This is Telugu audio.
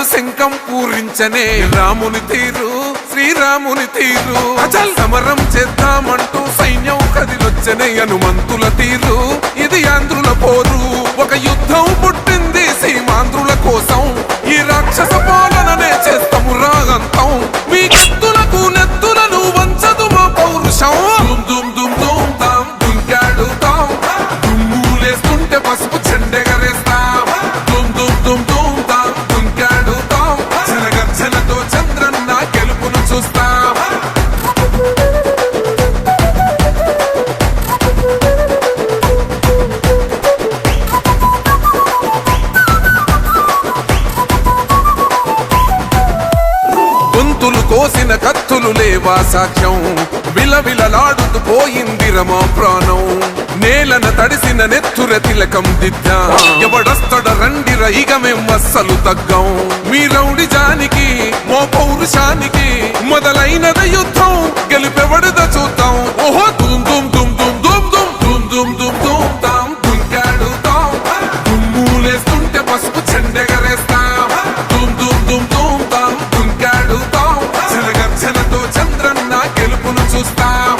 కర్ణుడు శంఖం పూరించనే రాముని తీరు శ్రీరాముని తీరు అచల్ సమరం చేద్దామంటూ సైన్యం కదిలొచ్చనే హనుమంతుల తీరు ఇది ఆంధ్రుల పోరు ఒక యుద్ధం పుట్టింది సీమాంధ్రుల కోసం ఈ రాక్షస పాలననే చేస్తాము రాగంతం మీ కత్తులకు నెత్తులను వంచదు మా పౌరుషం దుమ్ దుమ్ దుమ్ తాం దుంకాడుతాం దుమ్ములేస్తుంటే పసుపు చెండెగరేస్తాం దుమ్ దుమ్ దుమ్ దుమ్ తాం దుంకాడుతాం జనగర్జనతో చంద్రన్న గెలుపును చూస్తాం గొంతులు కోసిన కత్తులు లేవా సాక్ష్యం విలవిలలాడుతూ పోయింది రమా ప్రాణం నేలన తడిసిన నెత్తుర తిలకం దిద్దా ఎవడొస్తడ రండి రైగ మేం అస్సలు తగ్గం మీ రౌడి జానికి మో పౌరుషానికి మొదలైనద యుద్ధం గెలుపెవడద చూద్దాం ఓహో దుమ్ దుమ్ దుమ్ దుమ్ దుమ్ దుమ్ దుమ్ దుమ్ దుమ్ దుమ్ తాం దుంకాడుతాం దుమ్ములేస్తుంటే పసుపు చెండెగరేస్తాం దుమ్ దుమ్ దుమ్ దుమ్ తాం దుంకాడుతాం జనగర్జనతో చంద్రన్న గెలుపును చూస్తాం